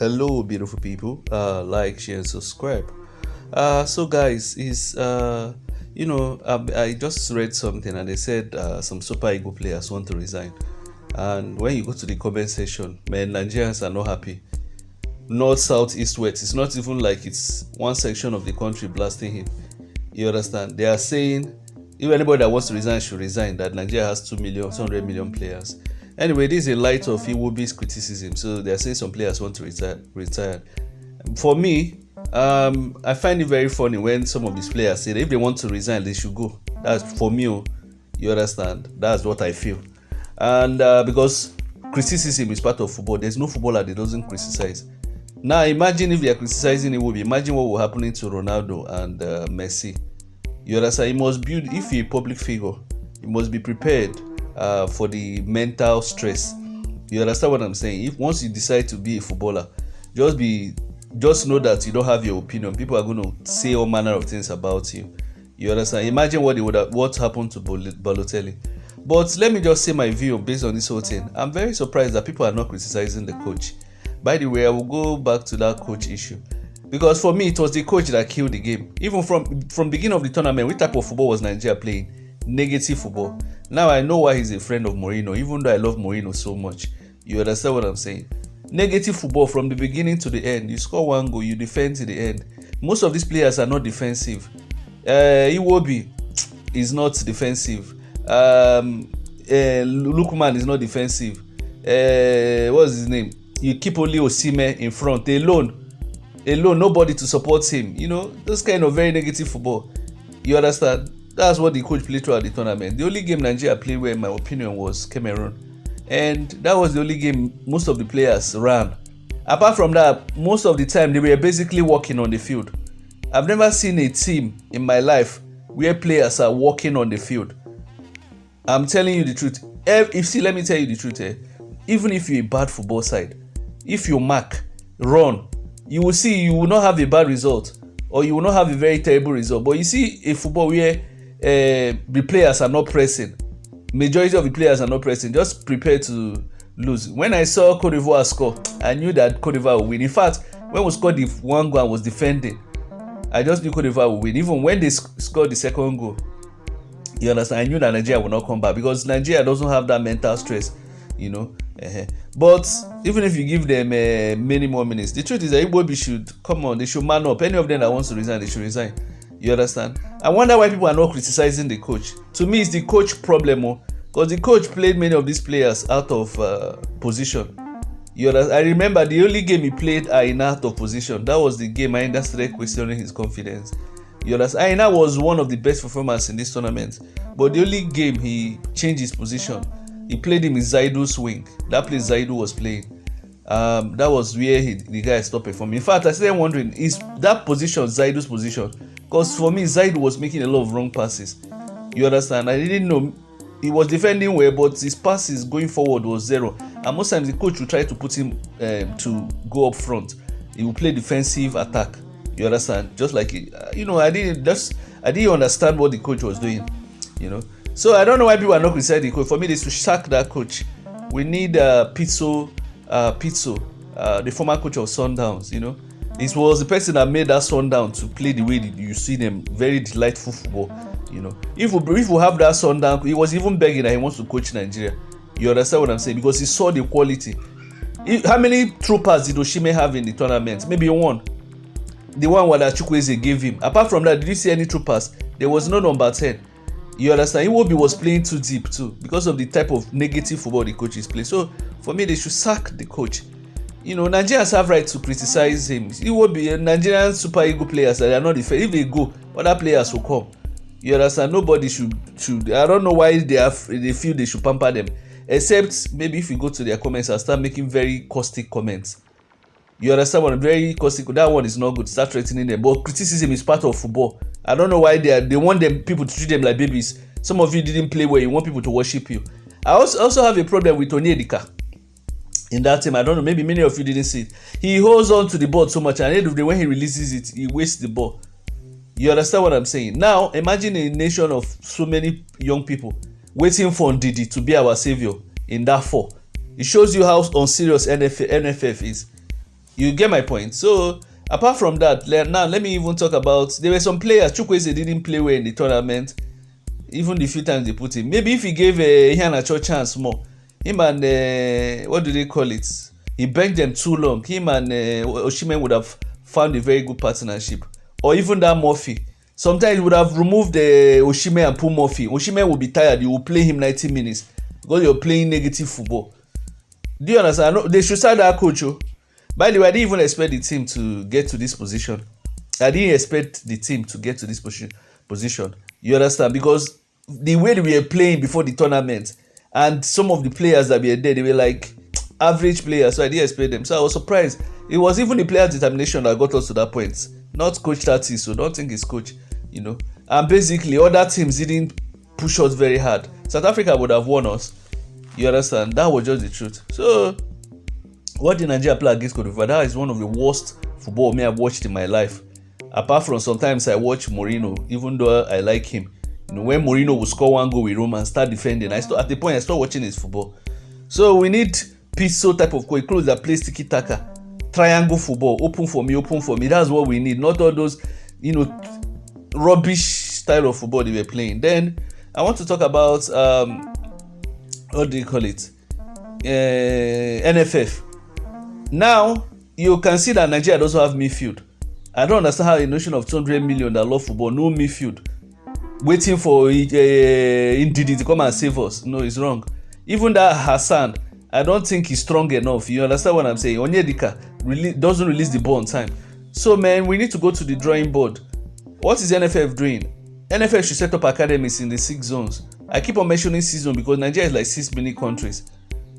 Hello, beautiful people. Like, share, and subscribe. So guys, I just read something and they said some Super Eagle players want to resign. And when you go to the comment section, man, Nigerians are not happy. North, south, east, west. It's not even like it's one section of the country blasting him. You understand? They are saying if anybody that wants to resign should resign. That Nigeria has 200 million players. Anyway, this is a light of Iwobi's criticism. So they are saying some players want to retire. For me, I find it very funny when some of these players say that if they want to resign, they should go. That's for me. You understand? That's what I feel. And because criticism is part of football, there's no footballer that doesn't criticize. Now imagine if they are criticizing Iwobi. Imagine what will happen to Ronaldo and Messi. You understand? He must build. If you're a public figure, you must be prepared for the mental stress. You understand what I'm saying? If once you decide to be a footballer, just know that you don't have your opinion. People are going to say all manner of things about you. You understand? Imagine what happened to Balotelli. But let me just say my view based on this whole thing. I'm very surprised that people are not criticizing the coach. By the way, I will go back to that coach issue. Because for me, it was the coach that killed the game. Even from beginning of the tournament, which type of football was Nigeria playing? Negative football. Now I know why he's a friend of Mourinho, even though I love Mourinho so much. You understand what I'm saying? Negative football from the beginning to the end. You score one goal, you defend to the end. Most of these players are not defensive. Iwobi is not defensive. Lukman is not defensive. What's his name? You keep only Osimhen in front alone, nobody to support him. You know, those kind of very negative football. You understand? That's what the coach played throughout the tournament. The only game Nigeria played well, in my opinion, was Cameroon, and that was the only game most of the players ran. Apart from that, most of the time they were basically walking on the field. I've never seen a team in my life where players are walking on the field. I'm telling you the truth. Let me tell you the truth. Even if you're a bad football side, if you mark, run, you will see you will not have a bad result, or you will not have a very terrible result. But you see a football where the players are not pressing. Majority of the players are not pressing. Just prepare to lose. When I saw Cote d'Ivoire score, I knew that Cote d'Ivoire would win. In fact, when we scored the one goal and was defending, I just knew Cote d'Ivoire would win. Even when they scored the second goal, you understand, I knew that Nigeria would not come back because Nigeria doesn't have that mental stress, you know. But even if you give them many more minutes, the truth is that Iwobi should come on. They should man up. Any of them that wants to resign, they should resign. You understand? I wonder why people are not criticizing the coach. To me, it's the coach problem, because the coach played many of these players out of position. You understand? I remember the only game he played Aina out of position. That was the game I started questioning his confidence. You understand? Aina was one of the best performers in this tournament, but the only game he changed his position. He played him in Zaidu's wing. That place Zaidu was playing. That was where the guy stopped performing. In fact, I started wondering, is that position Zaidu's position? Because for me, Zaidu was making a lot of wrong passes. You understand? I didn't know. He was defending well, but his passes going forward was zero. And most times the coach will try to put him to go up front. He will play defensive attack. You understand? Just like I didn't understand what the coach was doing. You know. So I don't know why people are not criticizing the coach. For me, they should sack that coach. We need Pizzo, the former coach of Sundowns. You know, it was the person that made that Sundown to play the way you see them, very delightful football. You know, if we have that Sundown, he was even begging that he wants to coach Nigeria. You understand what I'm saying? Because he saw the quality. How many troopers did Osimhen have in the tournament? Maybe one. The one that Chukwueze gave him. Apart from that, did you see any troopers? There was no number 10. You understand? Iwobi was playing too deep too because of the type of negative football the coaches play. So for me, they should sack the coach. You know, Nigerians have right to criticize him. Iwobi, Nigerian Super Eagle players that are not defensive. If they go, other players will come. You understand? Nobody should. I don't know why they feel they should pamper them. Except maybe if you go to their comments and start making very caustic comments. You understand what I'm very caustic? That one is not good. Start threatening them. But criticism is part of football. I don't know why they want people to treat them like babies. Some of you didn't play well. You want people to worship you. I also have a problem with Onyedika in that team. I don't know. Maybe many of you didn't see it. He holds on to the ball so much, and at the end of the day, when he releases it, he wastes the ball. You understand what I'm saying? Now, imagine a nation of so many young people waiting for Ndidi to be our savior in that 4. It shows you how unserious NFF is. You get my point. So apart from that, now let me even talk about, there were some players. Chukwueze didn't play well in the tournament, even the few times they put him. Maybe if he gave Iheanacho chance more, him and what do they call it? He benched them too long. Him and Osimhen would have found a very good partnership. Or even that Murphy. Sometimes he would have removed Osimhen and put Murphy. Osimhen will be tired. You will play him 90 minutes because you're playing negative football. Do you understand? No, they should start that coach. Oh. By the way, I didn't even expect the team to get to this position. I didn't expect the team to get to this position. You understand? Because the way we were playing before the tournament, and some of the players that were there, they were like average players, so I didn't expect them. So I was surprised. It was even the players' determination that got us to that point, not coach Tati. So don't think it's coach, you know. And basically, other teams didn't push us very hard. South Africa would have won us. You understand? That was just the truth. So what did Nigeria play against Cote d'Ivoire? That is one of the worst football I've watched in my life. Apart from sometimes I watch Mourinho, even though I like him. You know, when Mourinho will score one goal with Roma and start defending, at the point I start watching his football. So we need Pizzo type of coach that plays tiki taka, triangle football, open for me. That's what we need. Not all those, you know, rubbish style of football they were playing. Then I want to talk about what do you call it? NFF. Now you can see that Nigeria doesn't have midfield. I don't understand how a nation of 200 million that love football, no midfield, waiting for Ndidi to come and save us. No, it's wrong. Even that Hassan, I don't think he's strong enough. You understand what I'm saying? Onyedika doesn't release the ball on time. So man, we need to go to the drawing board. What is NFF doing? NFF should set up academies in the 6 zones. I keep on mentioning 6 zones because Nigeria is like 6 mini countries.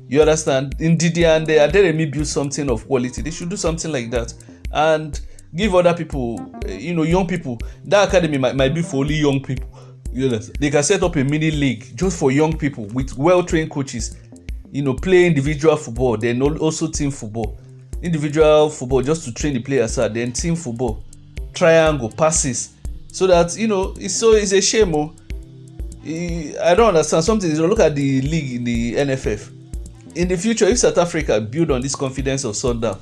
You understand? Ndidi and Aderemi build something of quality. They should do something like that and give other people, you know, young people. That academy might be for only young people. You understand? They can set up a mini league just for young people with well-trained coaches. You know, play individual football, then also team football. Individual football just to train the players out, then team football, triangle, passes, so that, you know, it's a shame. I don't understand something. You know, look at the league in the NFF. In the future, if South Africa build on this confidence of Sundown,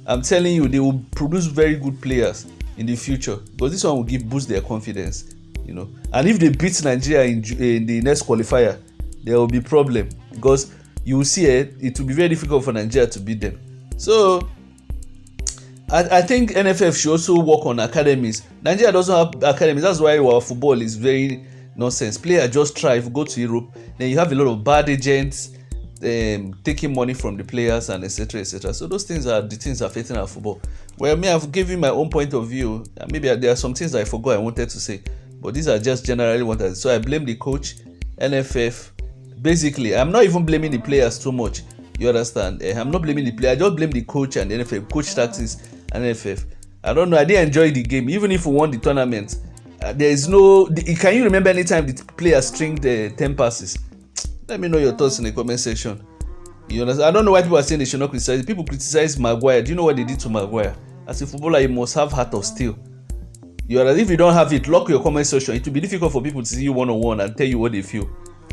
I'm telling you, they will produce very good players in the future because this one will boost their confidence, you know. And if they beat Nigeria in the next qualifier, there will be problem because you will see it will be very difficult for Nigeria to beat them. So I think NFF should also work on academies. Nigeria doesn't have academies. That's why our football is very nonsense. Players just try to go to Europe, then you have a lot of bad agents taking money from the players and etc. etc. So those things are the things affecting our football. Well, I've given my own point of view. Maybe there are some things I forgot I wanted to say, but these are just generally what I. So I blame the coach, NFF. Basically, I'm not even blaming the players too much. You understand? I'm not blaming the player. I just blame the coach and the NFF, coach tactics and NFF. I don't know. I didn't enjoy the game, even if we won the tournament. There is no. Can you remember any time the players stringed 10 passes? Let me know your thoughts in the comment section. You understand? I don't know why people are saying they should not criticize. People criticize Maguire. Do you know what they did to Maguire? As a footballer, you must have heart of steel. You understand? If you don't have it, lock your comment section. It will be difficult for people to see you one-on-one and tell you what they feel.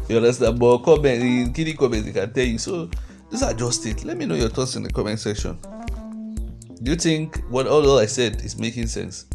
You understand? But in kiddie comments, they can tell you. So these are just it. Let me know your thoughts in the comment section. Do you think what all I said is making sense?